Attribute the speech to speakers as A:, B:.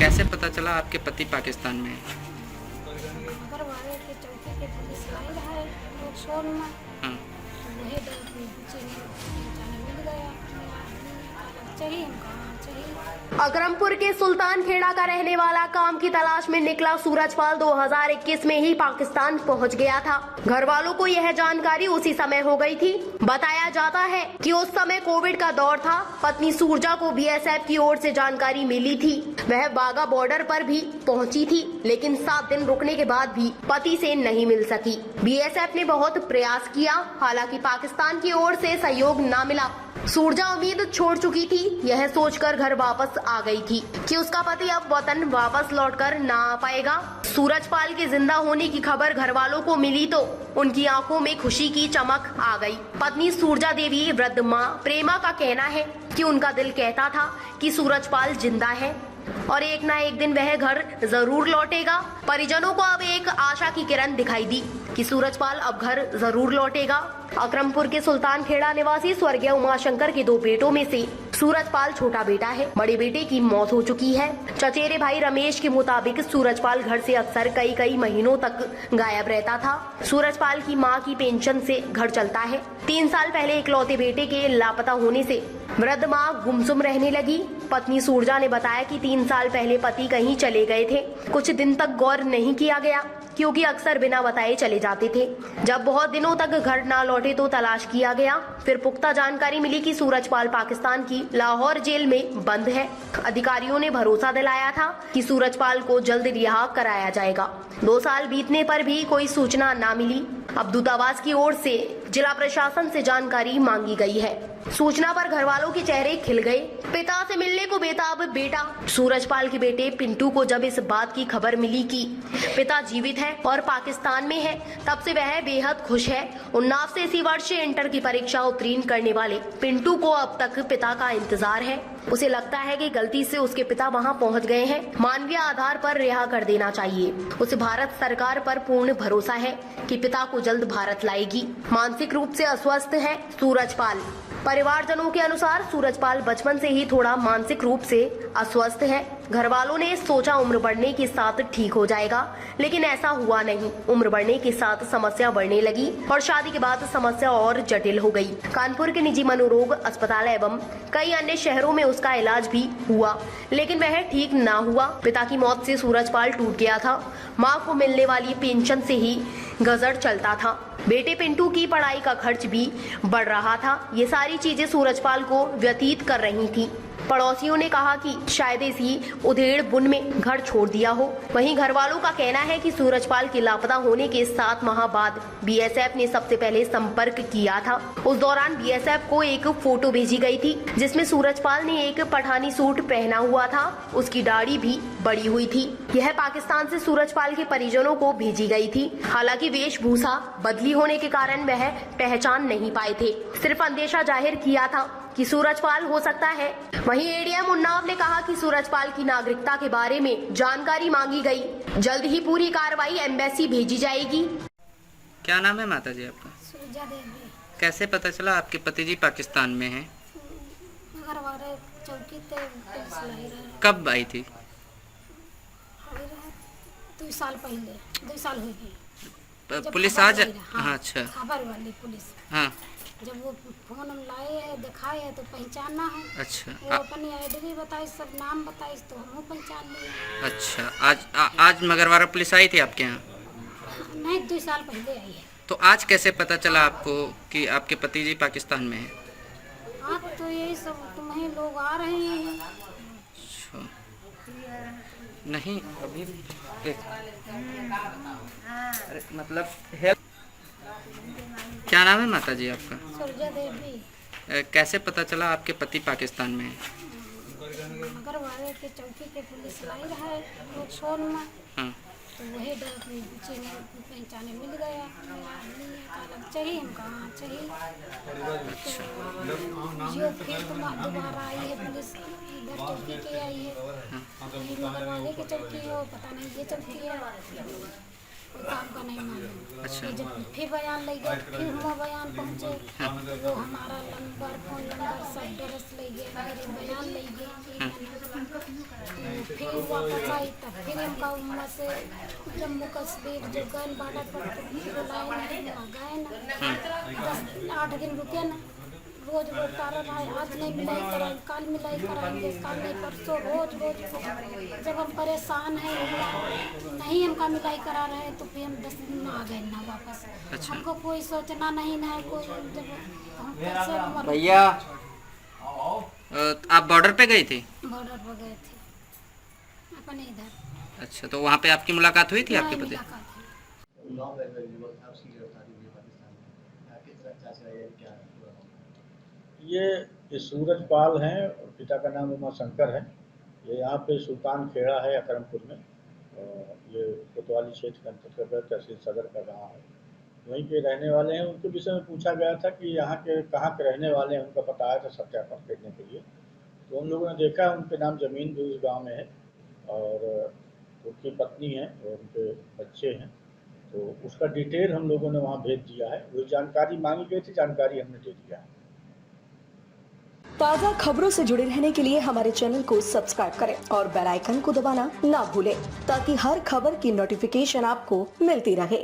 A: कैसे पता चला आपके पति पाकिस्तान में हैं?
B: घर वाले के चौकी के पुलिस लाई है लोग शोर में
A: हाँ।
B: तो वही पहचाने मिल गया चाहिए हम कहाँ चाहिए।
C: अकरमपुर के सुल्तान खेड़ा का रहने वाला काम की तलाश में निकला सूरजपाल 2021 में ही पाकिस्तान पहुंच गया था। घर वालों को यह जानकारी उसी समय हो गई थी। बताया जाता है कि उस समय कोविड का दौर था। पत्नी सूरजा को बीएसएफ की ओर से जानकारी मिली थी। वह बागा बॉर्डर पर भी पहुंची थी, लेकिन 7 दिन रुकने के बाद भी पति से नहीं मिल सकी। बीएसएफ ने बहुत प्रयास किया, हालांकि पाकिस्तान की ओर से सहयोग न मिला। सूरजा उम्मीद छोड़ चुकी थी। यह सोचकर घर वापस आ गई थी कि उसका पति अब वतन वापस लौटकर ना आ पाएगा। सूरजपाल के जिंदा होने की खबर घर वालों को मिली तो उनकी आंखों में खुशी की चमक आ गई। पत्नी सूरजा देवी वृद्ध मां प्रेमा का कहना है कि उनका दिल कहता था कि सूरजपाल जिंदा है और एक ना एक दिन वह घर जरूर लौटेगा। परिजनों को अब एक आशा की किरण दिखाई दी कि सूरजपाल अब घर जरूर लौटेगा। अकरमपुर के सुल्तान खेड़ा निवासी स्वर्गीय उमाशंकर के 2 बेटों में से सूरजपाल छोटा बेटा है। बड़े बेटे की मौत हो चुकी है। चचेरे भाई रमेश के मुताबिक सूरजपाल घर से अक्सर कई महीनों तक गायब रहता था। सूरजपाल की मां की पेंशन से घर चलता है। 3 साल पहले इकलौते बेटे के लापता होने से वृद्ध मां गुमसुम रहने लगी। पत्नी सूरजा ने बताया कि 3 साल पहले पति कहीं चले गए थे। कुछ दिन तक गौर नहीं किया गया क्योंकि अक्सर बिना बताए चले जाते थे। जब बहुत दिनों तक घर ना लौटे तो तलाश किया गया। फिर पुख्ता जानकारी मिली कि सूरजपाल पाकिस्तान की लाहौर जेल में बंद है। अधिकारियों ने भरोसा दिलाया था कि सूरजपाल को जल्द रिहा कराया जाएगा। 2 साल बीतने पर भी कोई सूचना ना मिली। अब दूतावास की ओर से जिला प्रशासन से जानकारी मांगी गई है। सूचना पर घर वालों के चेहरे खिल गए। पिता से मिलने को बेताब बेटा। सूरजपाल के बेटे पिंटू को जब इस बात की खबर मिली कि पिता जीवित है और पाकिस्तान में है, तब से वह बेहद खुश है। उन्नाव से इसी वर्ष इंटर की परीक्षा उत्तीर्ण करने वाले पिंटू को अब तक पिता का इंतजार है। उसे लगता है कि गलती से उसके पिता वहां पहुंच गए हैं। मानवीय आधार पर रिहा कर देना चाहिए। उसे भारत सरकार पर पूर्ण भरोसा है कि पिता को जल्द भारत लाएगी। मानसिक रूप से अस्वस्थ है सूरजपाल। परिवारजनों के अनुसार सूरजपाल बचपन से ही थोड़ा मानसिक रूप से अस्वस्थ है। घर वालों ने सोचा उम्र बढ़ने के साथ ठीक हो जाएगा, लेकिन ऐसा हुआ नहीं। उम्र बढ़ने के साथ समस्या बढ़ने लगी और शादी के बाद समस्या और जटिल हो गई। कानपुर के निजी मनोरोग अस्पताल एवं कई अन्य शहरों में उसका इलाज भी हुआ, लेकिन वह ठीक न हुआ। पिता की मौत से सूरजपाल टूट गया था। माँ को मिलने वाली पेंशन से ही गुजर चलता था। बेटे पिंटू की पढ़ाई का खर्च भी बढ़ रहा था। ये सारी चीजें सूरजपाल को व्यतीत कर रही थी। पड़ोसियों ने कहा कि शायद इसी उधेड़ बुन में घर छोड़ दिया हो। वहीं घर वालों का कहना है कि सूरजपाल के लापता होने के 7 माह बाद बीएसएफ ने सबसे पहले संपर्क किया था। उस दौरान बीएसएफ को एक फोटो भेजी गई थी जिसमें सूरजपाल ने एक पठानी सूट पहना हुआ था। उसकी दाढ़ी भी बड़ी हुई थी। यह पाकिस्तान से सूरजपाल के परिजनों को भेजी गई थी। हालांकि वेशभूषा बदली होने के कारण वह पहचान नहीं पाए थे। सिर्फ अंदेशा जाहिर किया था कि सूरजपाल हो सकता है। वहीं एडीएम उन्नाव ने कहा कि सूरजपाल की नागरिकता के बारे में जानकारी मांगी गई। जल्द ही पूरी कार्रवाई एम्बेसी भेजी जाएगी।
A: क्या नाम है माता जी आपका?
B: सूरजा देवी।
A: कैसे पता चला आपके पति जी पाकिस्तान में हैं?
B: घर वाले चौकी ते पुलिस लाई रहे।
A: कब आई थी?
B: 2 साल पहले 2 साल हो गए।
A: पुलिस आज? हाँ, अच्छा।
B: खबर वाली पुलिस
A: हाँ,
B: जब वो फोन हम लाए है दिखाए है तो पहचाना है।
A: अच्छा।
B: वो अपनी आईडी बताई, सब नाम बताई तो हम पहचान लिए।
A: अच्छा, आज मगरवाड़ा पुलिस आई थी आपके यहाँ?
B: नहीं, 2 साल पहले आई है।
A: तो आज कैसे पता चला आपको कि आपके पति जी पाकिस्तान में हैं?
B: हाँ, तो यही सब तुम्हें लोग आ रहे हैं।
A: अच्छा, नहीं अभी अरे मतलब हेल्प। क्या नाम है माता जी आपका?
B: सूरजा देवी।
A: कैसे पता चला आपके पति पाकिस्तान में हैं?
B: घर वाले के चौकी के पुलिस लाई है लोग शोर में।
A: हाँ।
B: तो वही पहचाने मिल गया चाहिए हम कहाँ चाहिए। जो फिर दोबारा आई है पुलिस इधर चौकी के आई है। मगर वाले की चौकी हो पता नहीं ये चौकी है। कोई काम का नहीं मालूम।
A: अच्छा।
B: जब फिर बयान ले गए, फिर हम बयान पहुँचे, वो हमारा नंबर, फोन नंबर सब ड्रेस ले गए, मेरे बयान ले गए। तो फिर वापस आई, तब फिर हमका वहाँ से जम्मू कश्मीर जो गए बॉर्डर पर बुलाए ना, गए ना, 10-8 दिन रुके ना, रोज बोलता रहा है, आज नहीं मिलाई कराएंगे, कल मिलाई कराएंगे, कल नहीं परसों, रोज जब हम परेशान हैं, नहीं हमका मिलाई करा रहे हैं, तो फिर हम 10 दिन में आ गए ना वापस।
A: अच्छा।
B: हमको कोई सोचना नहीं ना है, कोई जब हम कैसे हमारे
A: भैया आप बॉर्डर पे गए थे?
B: बॉर्डर पर गए थे अपने इधर।
A: अच्छा, तो वहाँ पे आपकी मुलाकात हुई थी
B: नहीं,
A: आपके पति?
B: मुलाकात है।
D: ये सूरजपाल हैं और पिता का नाम उमा शंकर है। ये यहाँ पे सुल्तान खेड़ा है अकरमपुर में, और ये कोतवाली क्षेत्र के अंतर्गत तहसील सदर का गाँव है। वहीं के रहने वाले हैं। उनके विषय में पूछा गया था कि यहाँ के कहाँ के रहने वाले हैं, उनका पता आया था सत्यापन करने के लिए। तो उन लोगों ने देखा उनके नाम ज़मीन भी उस गाँव में है और उनकी पत्नी है और उनके बच्चे हैं। तो उसका डिटेल हम लोगों ने वहाँ भेज दिया है। वही जानकारी मांगी गई थी, जानकारी हमने दे दिया है।
E: ताज़ा खबरों से जुड़े रहने के लिए हमारे चैनल को सब्सक्राइब करें और बेल आइकन को दबाना ना भूलें, ताकि हर खबर की नोटिफिकेशन आपको मिलती रहे।